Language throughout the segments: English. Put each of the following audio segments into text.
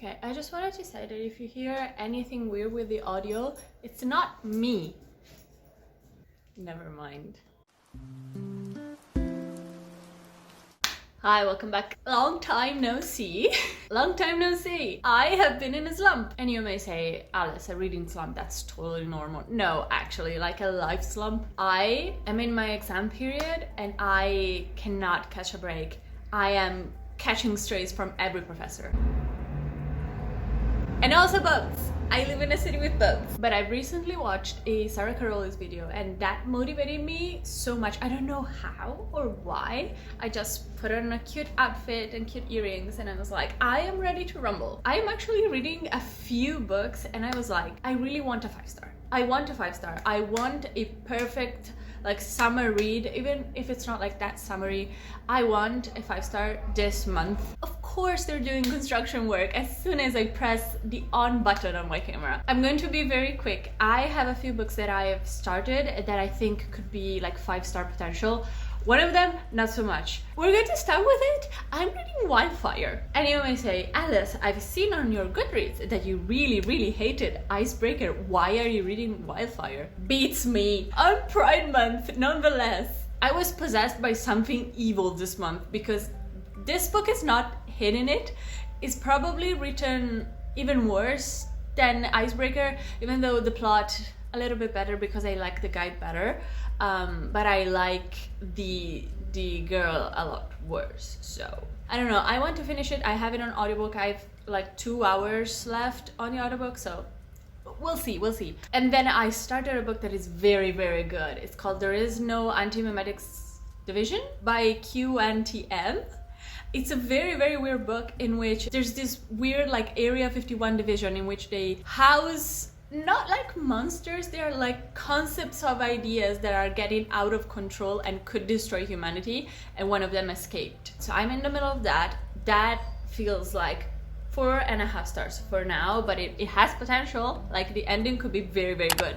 Okay, I just wanted to say that if you hear anything weird with the audio, it's not me. Never mind. Hi, welcome back. Long time no see. Long time no see. I have been in a slump. And you may say, Alice, a reading slump, that's totally normal. No, actually, like a life slump. I am in my exam period and I cannot catch a break. I am catching strays from every professor. And also bugs. I live in a city with bugs. But I recently watched a Sarah Caroli's video and that motivated me so much. I don't know how or why. I just put on a cute outfit and cute earrings and I was like, I am ready to rumble. I am actually reading a few books and I was like, I really want a 5-star. I want a 5-star. I want a perfect like summer read, even if it's not like that summery. I want a 5-star this month. Of course they're doing construction work as soon as I press the on button on my camera. I'm going to be very quick. I have a few books that I have started that I think could be like 5-star potential. One of them, not so much. We're going to start with it. I'm reading Wildfire. And you may say, Alice, I've seen on your Goodreads that you really hated Icebreaker. Why are you reading Wildfire? Beats me. On Pride Month, nonetheless. I was possessed by something evil this month because this book is not hidden it. It's probably written even worse than Icebreaker, even though the plot a little bit better because I like the guide better. But I like the girl a lot worse, so I don't know. I want to finish it. I have it on audiobook. I have like 2 hours left on the audiobook, so we'll see. And then I started a book that is very good. It's called There Is No Antimemetics Division by QNTM. It's a very weird book in which there's this weird like Area 51 division in which they house not like monsters, they are like concepts of ideas that are getting out of control and could destroy humanity, and one of them escaped. So I'm in the middle of that. That feels like 4.5 stars for now, but it has potential. Like the ending could be very good.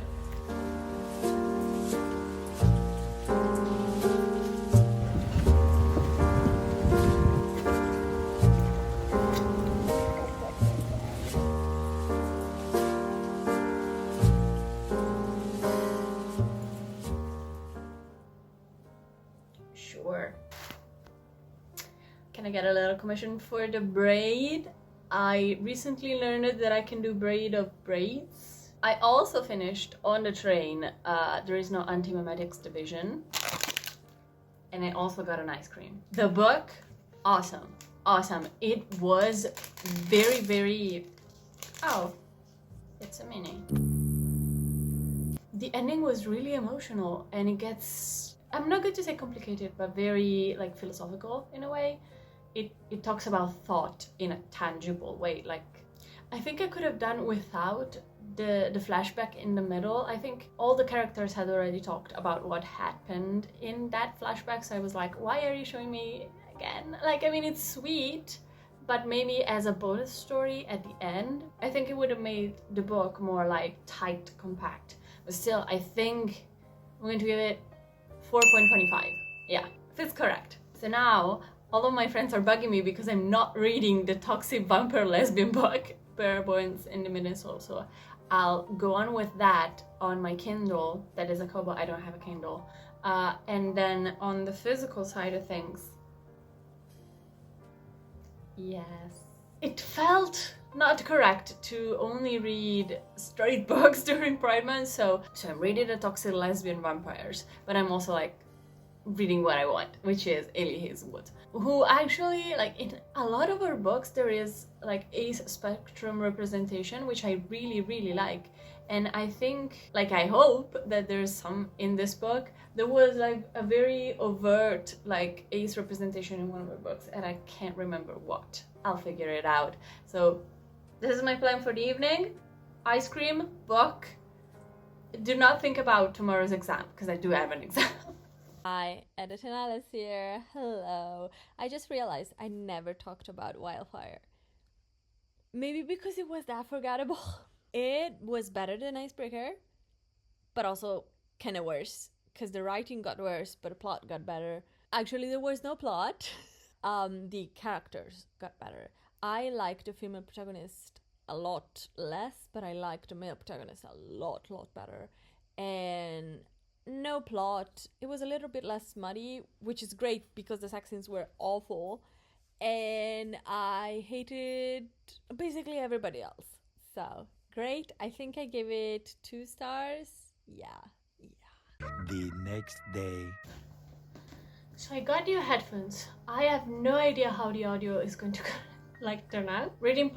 Sure. Can I get a little commission for the braid? I recently learned that I can do braid of braids. I also finished On the Train, There Is No Antimemetics Division. And I also got an ice cream. The book, awesome. It was very... Oh, it's a mini. The ending was really emotional and it gets... I'm not going to say complicated, but very like philosophical in a way. It talks about thought in a tangible way. Like, I think I could have done without the flashback in the middle. I think all the characters had already talked about what happened in that flashback, so I was like, why are you showing me again? Like, I mean, it's sweet, but maybe as a bonus story at the end, I think it would have made the book more like tight, compact. But still, I think I'm going to give it 4.25. Yeah, that's correct. So now all of my friends are bugging me because I'm not reading the toxic vampire lesbian book, Bones in the Midnight Soul. So I'll go on with that on my Kindle. That is a Kobo. I don't have a Kindle. And then on the physical side of things, yes, it felt not correct to only read straight books during Pride Month, so I'm reading the toxic lesbian vampires, but I'm also like reading what I want, which is Ailey Hazelwood, who actually, like, in a lot of her books there is like ace spectrum representation, which I really like. And I think, like, I hope that there's some in this book. There was like a very overt like ace representation in one of her books and I can't remember what. I'll figure it out. So this is my plan for the evening. Ice cream, book. Do not think about tomorrow's exam, because I do have an exam. Hi, Editor Alice here. Hello. I just realized I never talked about Wildfire. Maybe because it was that forgettable. It was better than Icebreaker, but also kind of worse, because the writing got worse, but the plot got better. Actually, there was no plot. The characters got better. I like the female protagonist a lot less, but I like the male protagonist a lot better. And no plot. It was a little bit less smutty, which is great because the sex scenes were awful. And I hated basically everybody else. So, great. I think I gave it 2 stars. Yeah. The next day. So I got new headphones. I have no idea how the audio is going to like turn out. Reading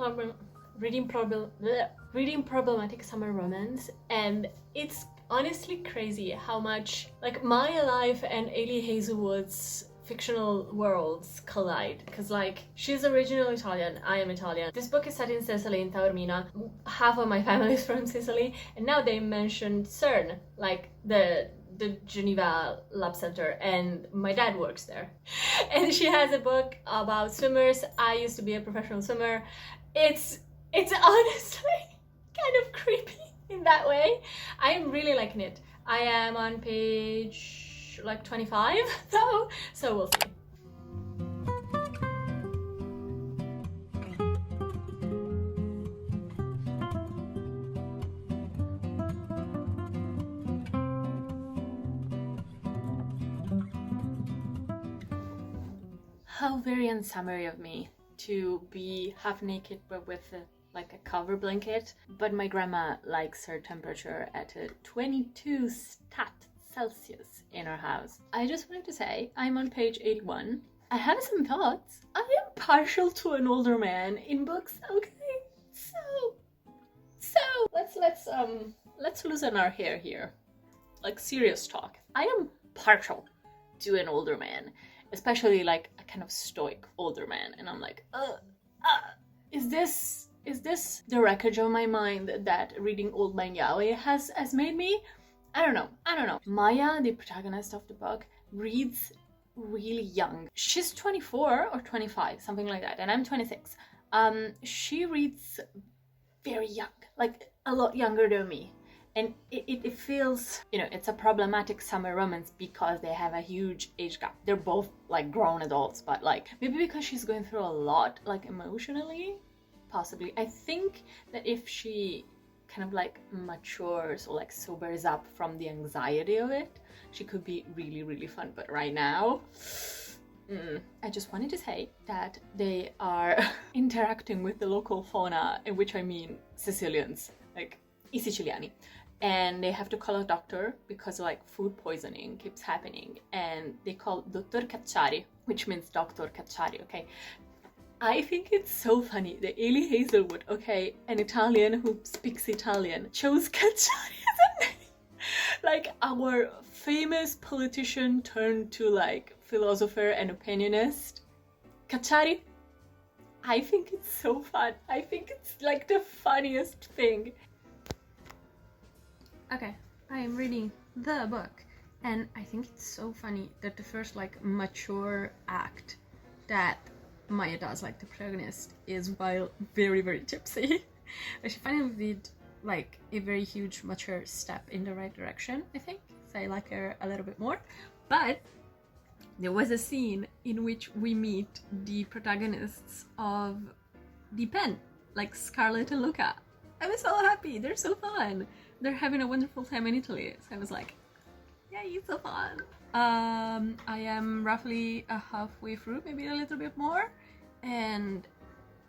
problematic summer romance, and it's honestly crazy how much like my life and Ailey Hazelwood's fictional worlds collide, because like she's originally Italian, I am Italian. This book is set in Sicily, in Taormina. Half of my family is from Sicily, and now they mentioned CERN, like the Geneva Lab Center, and my dad works there. And she has a book about swimmers. I used to be a professional swimmer. It's honestly kind of creepy in that way. I am really liking it. I am on page like 25 though, so we'll see. How very unsummery of me to be half naked but with like a cover blanket. But my grandma likes her temperature at a 22 stat Celsius in her house. I just wanted to say I'm on page 81. I have some thoughts. I am partial to an older man in books, okay? So let's loosen our hair here. Like serious talk. I am partial to an older man, especially like a kind of stoic older man, and I'm like, is this the wreckage of my mind that reading Old Man Yaoi has made me? I don't know. Maya, the protagonist of the book, reads really young. She's 24 or 25, something like that, and I'm 26. She reads very young, like a lot younger than me. And it feels, it's a problematic summer romance because they have a huge age gap. They're both like grown adults, but like maybe because she's going through a lot, like emotionally, possibly. I think that if she kind of like matures or like sobers up from the anxiety of it, she could be really, really fun. But right now, I just wanted to say that they are interacting with the local fauna, in which I mean Sicilians, like I Siciliani. And they have to call a doctor because like food poisoning keeps happening, and they call Dottor Cacciari, which means Dr. Cacciari, okay? I think it's so funny that Ailey Hazelwood, okay, an Italian who speaks Italian, chose Cacciari as a name. Like our famous politician turned to like philosopher and opinionist. Cacciari. I think it's so fun. I think it's like the funniest thing. Okay, I am reading the book, and I think it's so funny that the first like mature act that Maya does, like the protagonist, is while very, very tipsy. But she finally did like a very huge mature step in the right direction, I think. So I like her a little bit more. But there was a scene in which we meet the protagonists of The Pen, like Scarlett and Luca. I was so happy, they're so fun. They're having a wonderful time in Italy. So I was like, yay, it's so fun. I am roughly halfway through, maybe a little bit more. And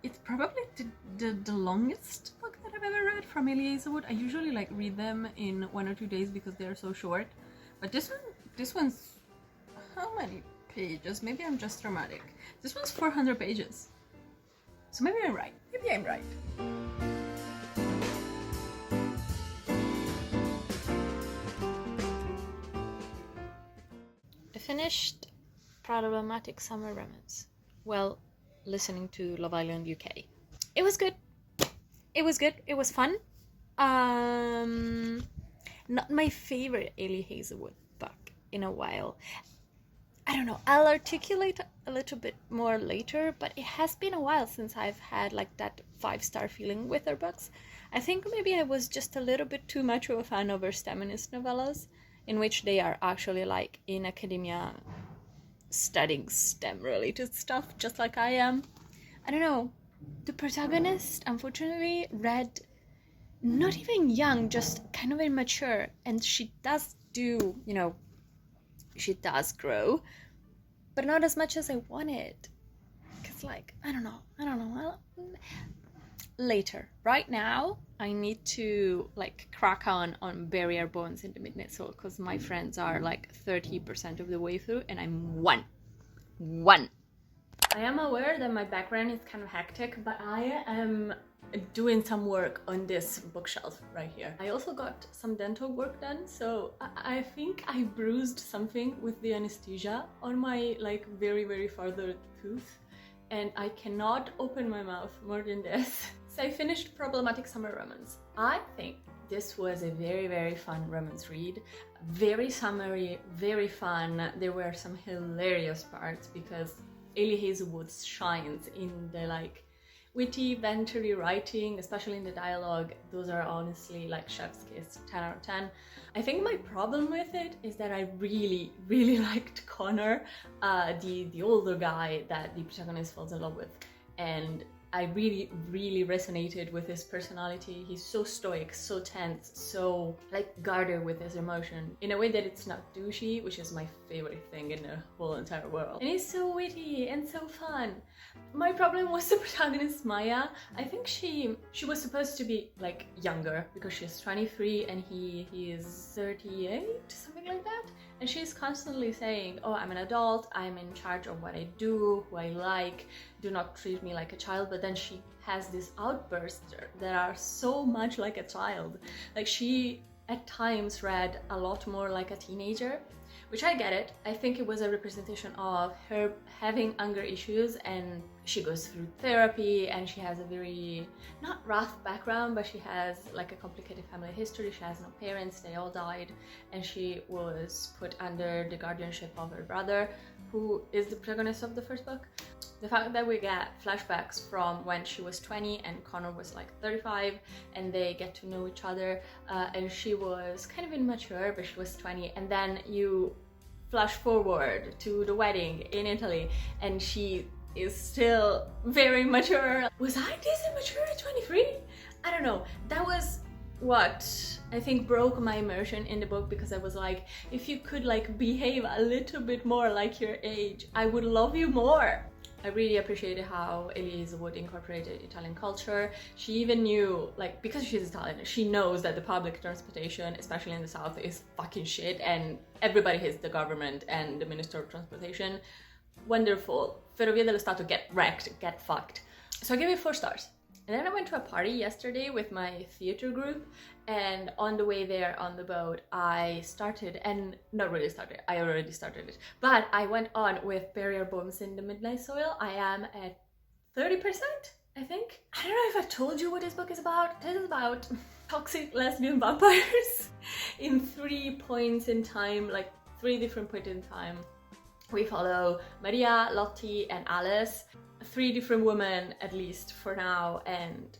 it's probably the longest book that I've ever read from Ailey Hazelwood. I usually like read them in 1 or 2 days because they're so short. But this one's, how many pages? Maybe I'm just dramatic. This one's 400 pages. So maybe I'm right. Finished problematic summer romance. Well, listening to Love Island UK. It was good. It was fun. Not my favorite Ailey Hazelwood book in a while. I don't know, I'll articulate a little bit more later, but it has been a while since I've had like that 5-star feeling with her books. I think maybe I was just a little bit too much of a fan of her STEMinist novellas, in which they are actually like in academia studying STEM related stuff, just like I am. I don't know, The protagonist, unfortunately, read not even young, just kind of immature, and she does do, she does grow, but not as much as I wanted. Because, like, I don't know. Later. Right now, I need to, like, crack on Barrier Bones in the Midnight Soul, because my friends are, like, 30% of the way through, and I'm one. I am aware that my background is kind of hectic, but I am doing some work on this bookshelf right here. I also got some dental work done, so I think I bruised something with the anesthesia on my, like, very, very farther tooth, and I cannot open my mouth more than this. So I finished Problematic Summer Romance. I think this was a very, very fun romance read. Very summery, very fun. There were some hilarious parts because Ailey Hazelwood shines in the, like, witty, bantery writing, especially in the dialogue. Those are honestly, like, chef's kiss, 10 out of 10. I think my problem with it is that I really, really liked Connor, the older guy that the protagonist falls in love with, and I really, really resonated with his personality. He's so stoic, so tense, so, like, guarded with his emotion in a way that it's not douchey, which is my favorite thing in the whole entire world. And he's so witty and so fun. My problem was the protagonist, Maya. I think she was supposed to be, like, younger because she's 23 and he is 38, something like that. And she's constantly saying, oh, I'm an adult, I'm in charge of what I do, who I like, do not treat me like a child. But then she has these outbursts that are so much like a child. Like, she at times read a lot more like a teenager, which I get it. I think it was a representation of her having anger issues, and she goes through therapy, and she has a very, not rough background, but she has, like, a complicated family history. She has no parents, they all died, and she was put under the guardianship of her brother, who is the protagonist of the first book. The fact that we get flashbacks from when she was 20 and Connor was, like, 35, and they get to know each other, and she was kind of immature, but she was 20, and then you flash forward to the wedding in Italy, and she is still very mature. Was I this immature at 23? I don't know. That was what I think broke my immersion in the book, because I was like, if you could, like, behave a little bit more like your age, I would love you more. I really appreciated how Elise would incorporated Italian culture. She even knew, like, because she's Italian, she knows that the public transportation, especially in the South, is fucking shit, and everybody hates the government and the Minister of Transportation. Wonderful. Ferrovie dello Stato, get wrecked, get fucked. So I give it 4 stars. And then I went to a party yesterday with my theater group, and on the way there on the boat I started, and not really started, I already started it, but I went on with Barrier Bones in the Midnight Soil. I am at 30%, I think. I don't know if I told you what this book is about. It is about toxic lesbian vampires in 3 points in time, like 3 different points in time. We follow Maria, Lottie, and Alice. 3 different women, at least for now, and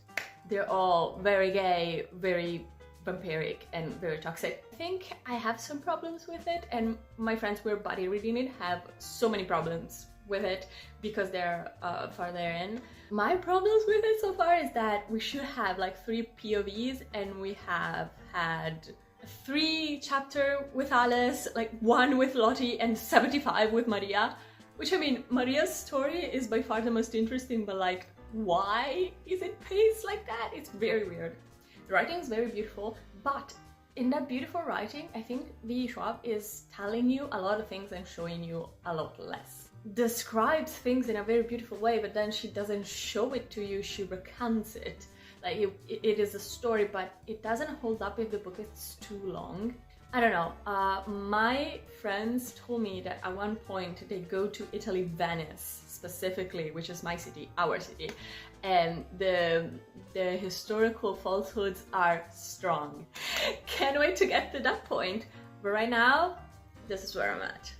they're all very gay, very vampiric, and very toxic. I think I have some problems with it, and my friends who are buddy reading it have so many problems with it because they're farther in. My problems with it so far is that we should have, like, 3 POVs, and we have had 3 chapters with Alice, like 1 with Lottie, and 75 with Maria. Which, I mean, Maria's story is by far the most interesting, but, like, why is it paced like that? It's very weird. The writing is very beautiful, but in that beautiful writing, I think V. Schwab is telling you a lot of things and showing you a lot less. Describes things in a very beautiful way, but then she doesn't show it to you, she recounts it. Like, it is a story, but it doesn't hold up if the book is too long. I don't know, my friends told me that at one point they go to Italy, Venice specifically, which is my city, our city, and the historical falsehoods are strong. Can't wait to get to that point, but right now, this is where I'm at.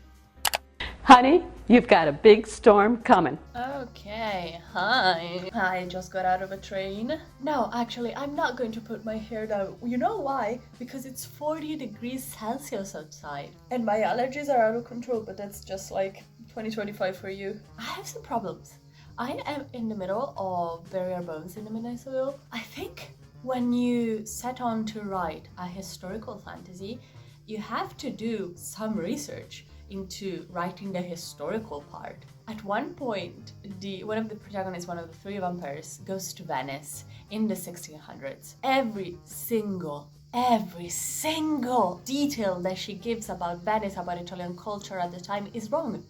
Honey, you've got a big storm coming. Okay, hi. I just got out of a train. No, actually, I'm not going to put my hair down. You know why? Because it's 40 degrees Celsius outside. And my allergies are out of control, but that's just like 2025 for you. I have some problems. I am in the middle of Bury Our Bones in the Midnight Soil. I think when you set on to write a historical fantasy, you have to do some research into writing the historical part. At one point, one of the protagonists, one of the three vampires, goes to Venice in the 1600s. Every single detail that she gives about Venice, about Italian culture at the time, is wrong.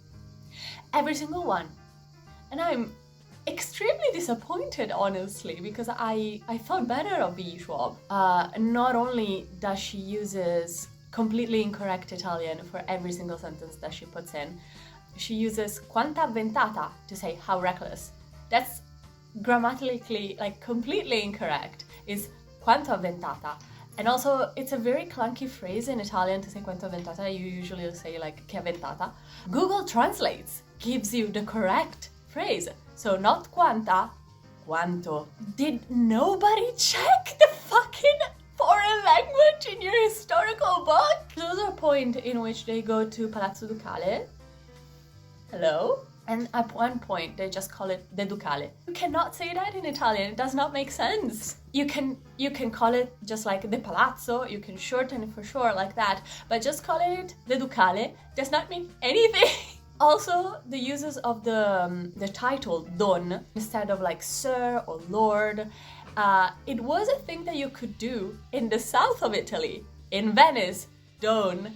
Every single one. And I'm extremely disappointed, honestly, because I thought better of V. Schwab. Not only does she uses completely incorrect Italian for every single sentence that she puts in, she uses quanta ventata to say how reckless. That's grammatically like completely incorrect. It's quanta ventata. And also, it's a very clunky phrase in Italian to say quanta ventata. You usually say like che ventata. Google translates, gives you the correct phrase. So not quanta, quanto. Did nobody check the fucking foreign language in your historical book? There's a point in which they go to Palazzo Ducale. Hello? And at one point, they just call it the Ducale. You cannot say that in Italian. It does not make sense. You can call it just like the Palazzo. You can shorten it for sure like that. But just calling it the Ducale does not mean anything. Also, the uses of the title Don instead of like Sir or Lord. It was a thing that you could do in the south of Italy. In Venice, Don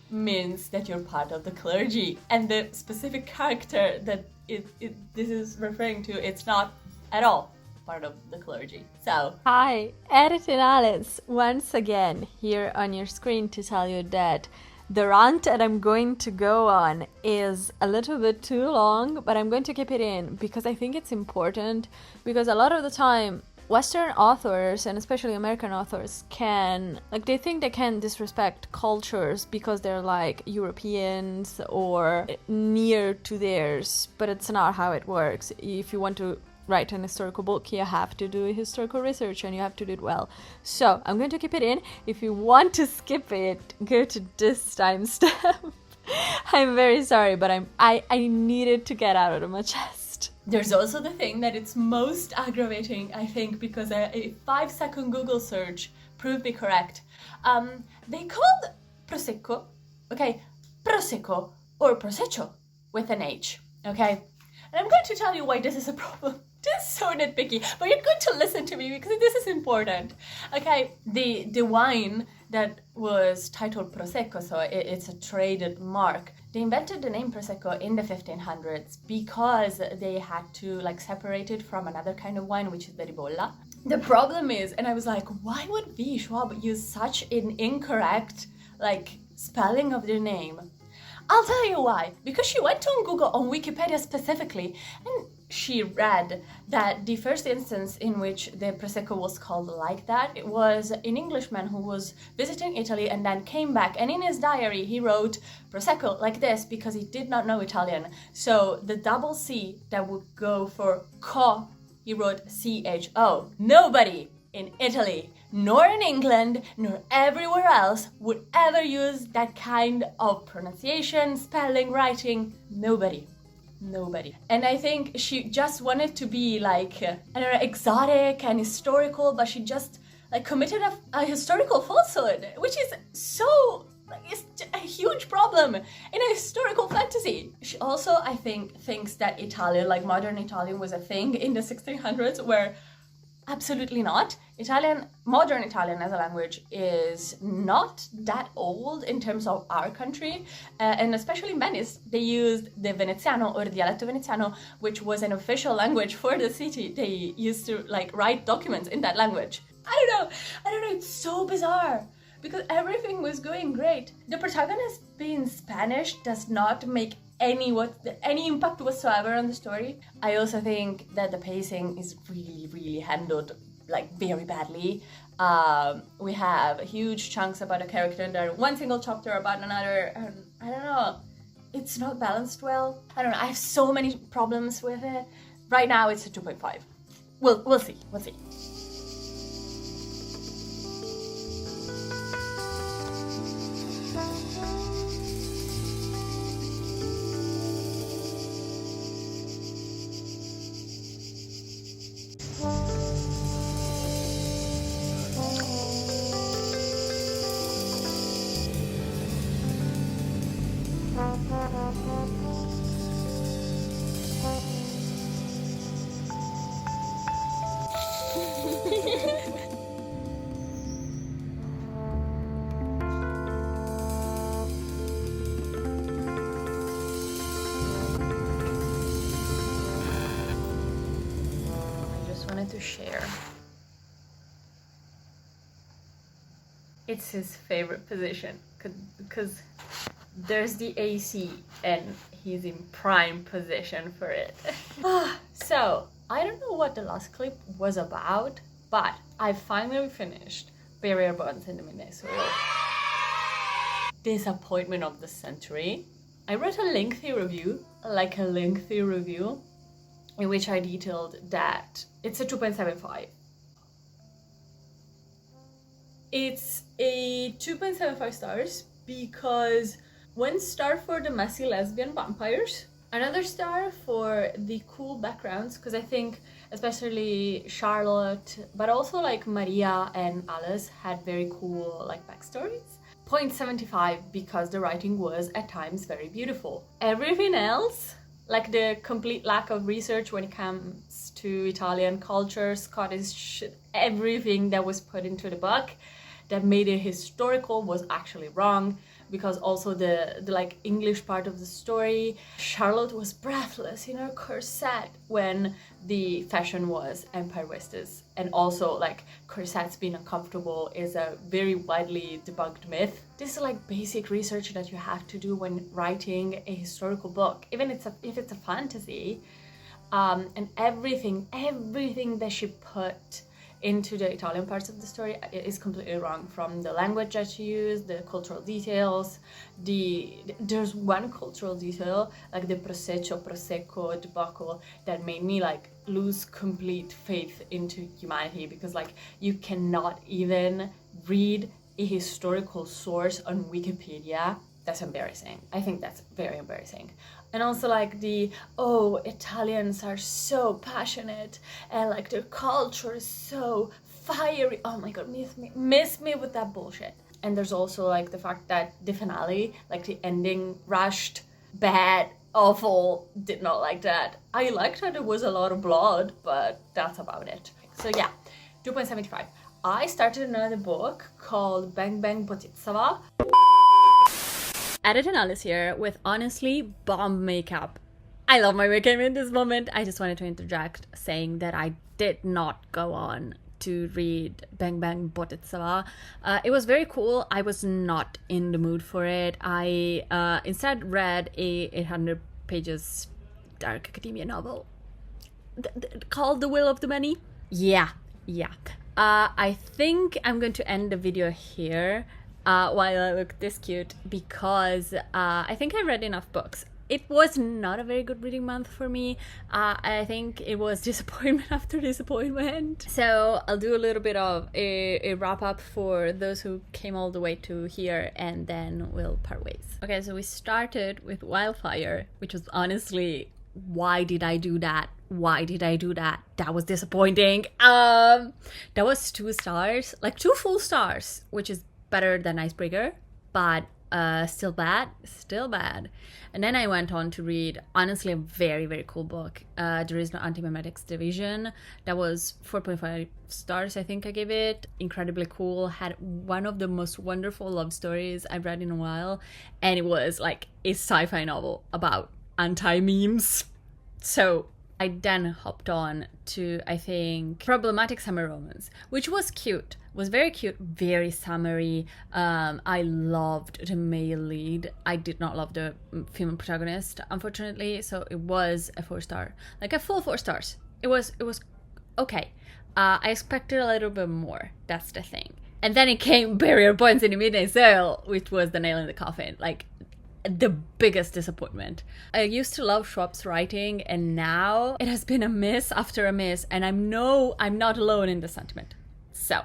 means that you're part of the clergy, and the specific character that this is referring to, it's not at all part of the clergy. So Hi, Editing Alice once again here on your screen to tell you that the rant that I'm going to go on is a little bit too long, but I'm going to keep it in because I think it's important, because a lot of the time Western authors, and especially American authors, they think they can disrespect cultures because they're like Europeans or near to theirs, but it's not how it works. If you want to write an historical book, you have to do historical research and you have to do it well. So I'm going to keep it in. If you want to skip it, go to this timestamp. I'm very sorry, but I needed to get out of my chest. there's also the thing that it's most aggravating, I think, because a 5-second Google search proved me correct. They called Prosecco, okay, Prosecco or Prosecco with an H, okay? And I'm going to tell you why this is a problem. This is so nitpicky, but you're going to listen to me because this is important. Okay, the wine that was titled Prosecco, so it's a traded mark. They invented the name Prosecco in the 1500s because they had to like separate it from another kind of wine, which is the ribolla. The problem is, and I was like, why would V. Schwab use such an incorrect like spelling of their name? I'll tell you why. Because she went on Google, on Wikipedia specifically, and she read that the first instance in which the Prosecco was called like that, it was an Englishman who was visiting Italy and then came back, and in his diary he wrote Prosecco like this because he did not know Italian. So the double C that would go for co, he wrote CHO. Nobody in Italy, nor in England, nor everywhere else would ever use that kind of pronunciation, spelling, writing. Nobody. And I think she just wanted to be like, I don't know, exotic and historical, but she just like committed a historical falsehood, which is so, like, it's a huge problem in a historical fantasy. She also, I think, thinks that Italian, like modern Italian, was a thing in the 1600s, where absolutely not. Modern Italian as a language is not that old in terms of our country, and especially in Venice, they used the Veneziano or dialetto Veneziano, which was an official language for the city. They used to like write documents in that language. I don't know, it's so bizarre because everything was going great. The protagonist being Spanish does not make any impact whatsoever on the story. I also think that the pacing is really handled like very badly. We have huge chunks about a character and then one single chapter about another, and I don't know, it's not balanced well. I don't know, I have so many problems with it. Right now it's a 2.5. We'll see. to share. It's his favorite position because there's the AC and he's in prime position for it. So, I don't know what the last clip was about, but I finally finished Barrier Bonds in the Midnight Soil. Disappointment of the century. I wrote a lengthy review, in which I detailed that it's a 2.75. It's a 2.75 stars because 1 star for the messy lesbian vampires, another star for the cool backgrounds, because I think especially Charlotte, but also like Maria and Alice had very cool like backstories. 0.75 because the writing was at times very beautiful. Everything else, like the complete lack of research when it comes to Italian culture, Scottish, everything that was put into the book that made it historical was actually wrong, because also the like English part of the story, Charlotte was breathless in her corset when the fashion was Empire Westes, and also like corsets being uncomfortable is a very widely debunked myth. This is like basic research that you have to do when writing a historical book, even if it's a fantasy, and everything that she put into the Italian parts of the story is completely wrong, from the language that she used, the cultural details. There's one cultural detail, like the prosecco debacle, that made me like lose complete faith into humanity, because like you cannot even read a historical source on Wikipedia. That's embarrassing. I think that's very embarrassing. And also like Italians are so passionate and like their culture is so fiery. Oh my god, miss me with that bullshit. And there's also like the fact that the finale, like the ending, rushed, bad, awful, did not like that. I liked that there was a lot of blood, but that's about it. So yeah, 2.75. I started another book called Bang Bang Botitsava. Edit and Alice here with honestly bomb makeup. I love my makeup in this moment. I just wanted to interject saying that I did not go on to read Bang Bang Botitsava. It was very cool. I was not in the mood for it. I instead read a 800 pages dark academia novel called The Will of the Many. Yeah. I think I'm going to end the video here while I look this cute, because I think I read enough books. It was not a very good reading month for me. I think it was disappointment after disappointment. So I'll do a little bit of a wrap up for those who came all the way to here, and then we'll part ways. Okay, so we started with Wildfire, which was honestly, why did I do that? That was disappointing. That was 2 stars, like 2 full stars, which is better than Icebreaker, but still bad. And then I went on to read, honestly, a very, very cool book. There is no antimemetics division. That was 4.5 stars, I think I gave it. Incredibly cool. Had one of the most wonderful love stories I've read in a while. And it was like a sci-fi novel about anti-memes. So I then hopped on to, I think, Problematic Summer Romance, which was cute. Was very cute, very summery. I loved the male lead. I did not love the female protagonist, unfortunately, so it was a 4 star, like a full 4 stars. It was okay. I expected a little bit more. That's the thing. And then it came Barrier Points in the Midnight Sale, which was the nail in the coffin. Like, the biggest disappointment. I used to love Schwab's writing, and now it has been a miss after a miss, and I'm not alone in the sentiment. So,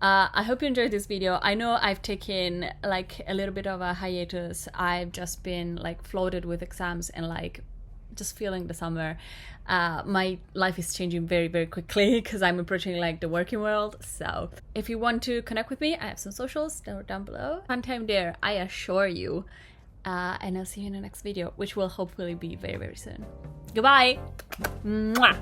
I hope you enjoyed this video. I know I've taken like a little bit of a hiatus. I've just been like floated with exams and like just feeling the summer. My life is changing very, very quickly because I'm approaching like the working world. So if you want to connect with me, I have some socials down below. Fun time there, I assure you. And I'll see you in the next video, which will hopefully be very, very soon. Goodbye! Mwah!